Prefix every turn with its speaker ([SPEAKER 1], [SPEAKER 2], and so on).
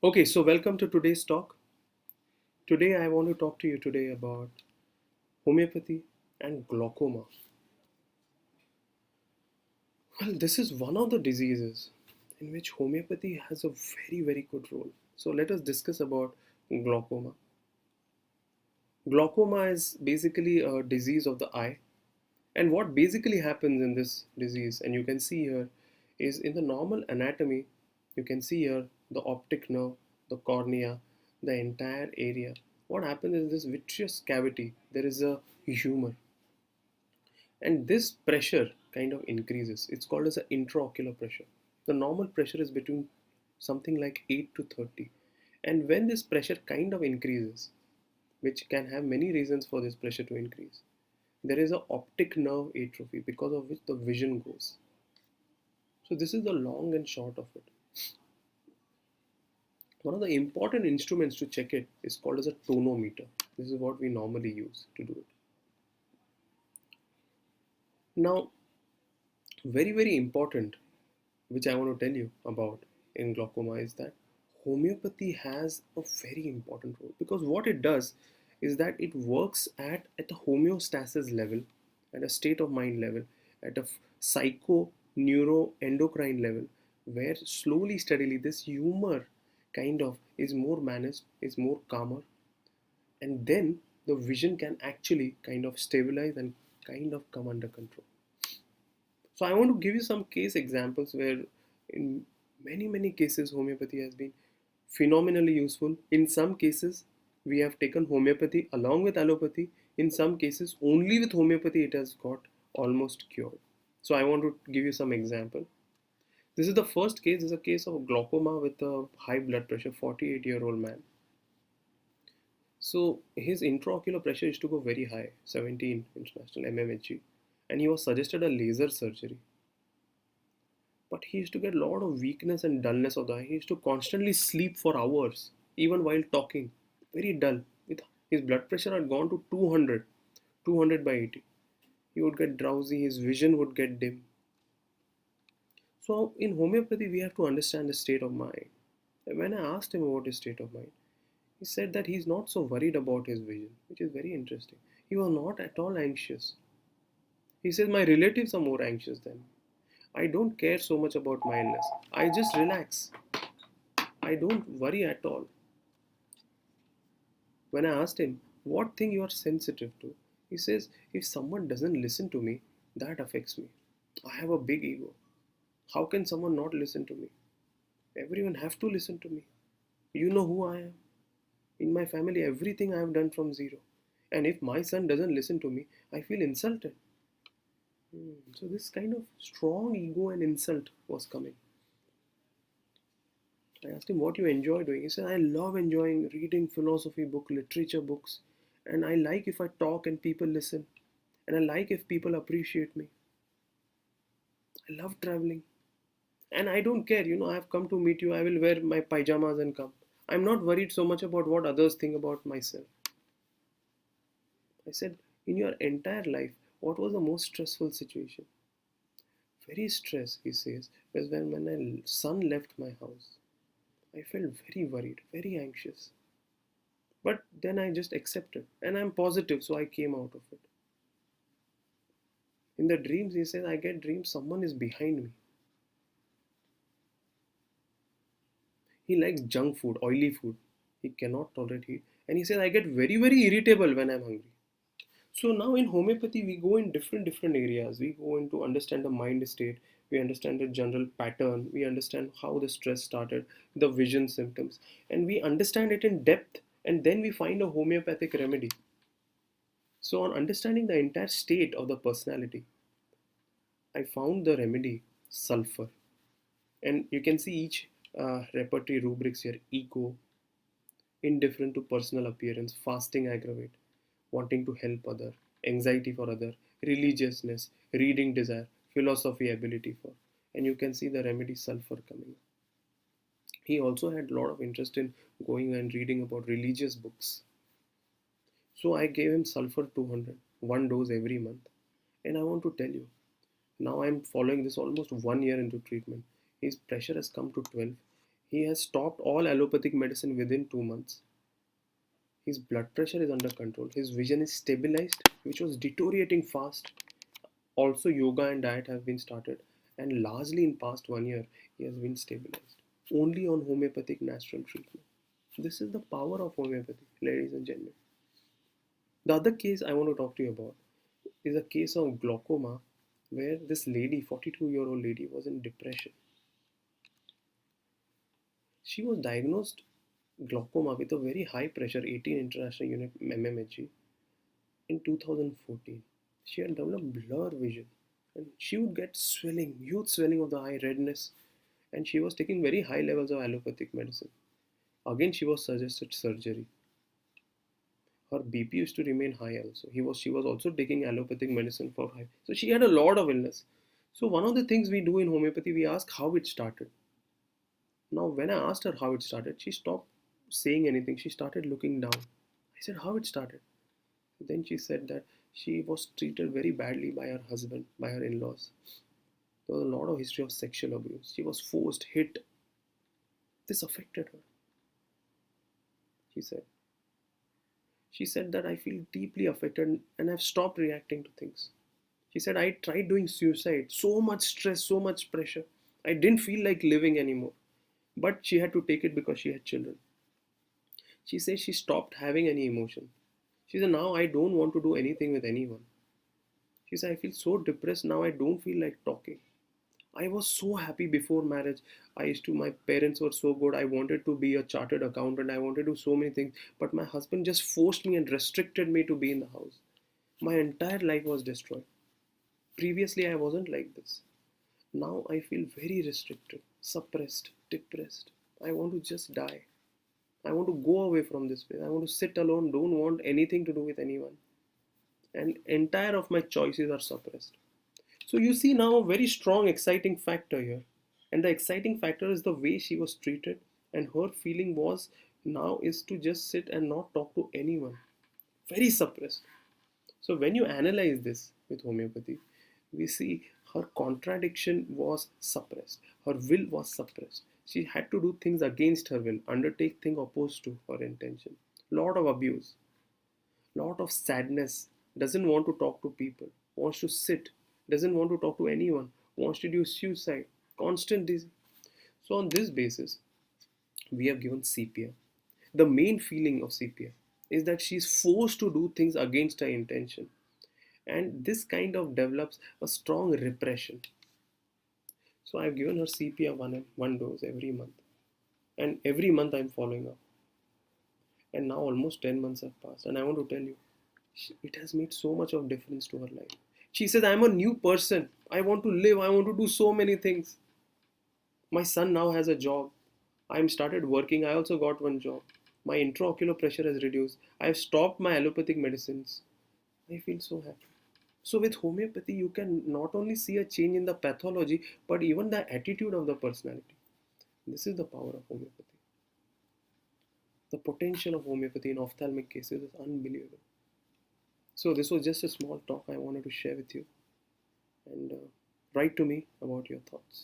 [SPEAKER 1] Okay, so welcome to today's talk. Today I want to talk to you today about homeopathy and glaucoma. Well, this is one of the diseases in which homeopathy has a very good role. So let us discuss about glaucoma. Glaucoma is basically a disease of the eye, and what basically happens in this disease, and you can see here, is in the normal anatomy, you can see here the optic nerve, the cornea, the entire area. What happens is this vitreous cavity, there is a humor, and this pressure kind of increases. It's called as an intraocular pressure. The normal pressure is between something like 8 to 30. And when this pressure kind of increases, which can have many reasons for this pressure to increase, there is a optic nerve atrophy because of which the vision goes. So this is the long and short of it. One of the important instruments to check it is called as a tonometer. This is what we normally use to do it. Now, very important, which I want to tell you about in glaucoma, is that homeopathy has a very important role, because what it does is that it works at a homeostasis level, at a state of mind level, at a psycho neuroendocrine level, where slowly steadily this humor kind of is more managed, is more calmer, and then the vision can actually kind of stabilize and kind of come under control. So I want to give you some case examples where in many cases homeopathy has been phenomenally useful. In some cases we have taken homeopathy along with allopathy. In some cases only with homeopathy it has got almost cured. So I want to give you some example. This is the first case. This is a case of glaucoma with a high blood pressure, 48-year-old man. So his intraocular pressure used to go very high, 17 international mmHg, and he was suggested a laser surgery. But he used to get a lot of weakness and dullness of the eye. He used to constantly sleep for hours, even while talking. Very dull. His blood pressure had gone to 200, 200 by 80. He would get drowsy, his vision would get dim. So, in homeopathy, we have to understand the state of mind. And when I asked him about his state of mind, he said that he's not so worried about his vision, which is very interesting. He was not at all anxious. He says, my relatives are more anxious than me. I don't care so much about my illness. I just relax. I don't worry at all. When I asked him, what thing you are sensitive to? He says, if someone doesn't listen to me, that affects me. I have a big ego. How can someone not listen to me? Everyone have to listen to me. You know who I am. In my family, everything I have done from zero. And if my son doesn't listen to me, I feel insulted. So this kind of strong ego and insult was coming. I asked him what you enjoy doing. He said, I love enjoying reading philosophy book, literature books, and I like if I talk and people listen, and I like if people appreciate me. I love traveling, and I don't care. I have come to meet you. I will wear my pajamas and come. I'm not worried so much about what others think about myself. I said, in your entire life, what was the most stressful situation? Very stressed, he says, was when my son left my house. I felt very worried, very anxious. But then I just accepted, and I'm positive, so I came out of it. In the dreams, he says, I get dreams someone is behind me. He likes junk food, oily food. He cannot tolerate heat. And he says, I get very irritable when I'm hungry. So now in homeopathy, we go in different areas. We go into understand the mind state. We understand the general pattern. We understand how the stress started, the vision symptoms, and we understand it in depth. And then we find a homeopathic remedy. So on understanding the entire state of the personality, I found the remedy sulfur. And you can see each repertory rubrics here: ego, indifferent to personal appearance, fasting aggravate, wanting to help other, anxiety for other, religiousness, reading desire, philosophy ability for. And you can see the remedy sulfur coming. He also had a lot of interest in going and reading about religious books. So I gave him sulfur 200, one dose every month. And I want to tell you, now I'm following this almost 1 year into treatment. His pressure has come to 12. He has stopped all allopathic medicine within 2 months. His blood pressure is under control. His vision is stabilized, which was deteriorating fast. Also, yoga and diet have been started, and largely in past 1 year, he has been stabilized. Only on homeopathic natural treatment. This is the power of homeopathy, ladies and gentlemen. The other case I want to talk to you about is a case of glaucoma, where this lady, 42-year-old lady, was in depression. She was diagnosed glaucoma with a very high pressure 18 international unit mmHg in 2014. She had developed blur vision, and she would get swelling, huge swelling of the eye, redness, and she was taking very high levels of allopathic medicine. Again, she was suggested surgery. Her BP used to remain high also. She was also taking allopathic medicine for high. So she had a lot of illness. So one of the things we do in homeopathy, we ask how it started. Now, when I asked her how it started, she stopped saying anything. She started looking down. I said, how it started? Then she said that she was treated very badly by her husband, by her in-laws. There was a lot of history of sexual abuse. She was forced, hit. This affected her, she said. She said that I feel deeply affected and I've stopped reacting to things. She said, I tried doing suicide. So much stress, so much pressure. I didn't feel like living anymore. But she had to take it because she had children. She said she stopped having any emotion. She said, now I don't want to do anything with anyone. She said, I feel so depressed now, I don't feel like talking. I was so happy before marriage. My parents were so good. I wanted to be a chartered accountant. I wanted to do so many things. But my husband just forced me and restricted me to be in the house. My entire life was destroyed. Previously, I wasn't like this. Now I feel very restricted, suppressed, depressed. I want to just die. I want to go away from this place. I want to sit alone, don't want anything to do with anyone. And entire of my choices are suppressed. So you see now a very strong exciting factor here. And the exciting factor is the way she was treated, and her feeling was now is to just sit and not talk to anyone. Very suppressed. So when you analyze this with homeopathy, we see her contradiction was suppressed. Her will was suppressed. She had to do things against her will, undertake things opposed to her intention. Lot of abuse, lot of sadness, doesn't want to talk to people, wants to sit, doesn't want to talk to anyone, wants to do suicide, constant disease. So on this basis, we have given CPR. The main feeling of CPR is that she is forced to do things against her intention, and this kind of develops a strong repression. So I've given her CPR one dose every month, and every month I'm following up. And now almost 10 months have passed, and I want to tell you, it has made so much of difference to her life. She says, I'm a new person. I want to live. I want to do so many things. My son now has a job. I'm started working. I also got one job. My intraocular pressure has reduced. I've stopped my allopathic medicines. I feel so happy. So with homeopathy, you can not only see a change in the pathology, but even the attitude of the personality. This is the power of homeopathy. The potential of homeopathy in ophthalmic cases is unbelievable. So this was just a small talk I wanted to share with you, and write to me about your thoughts.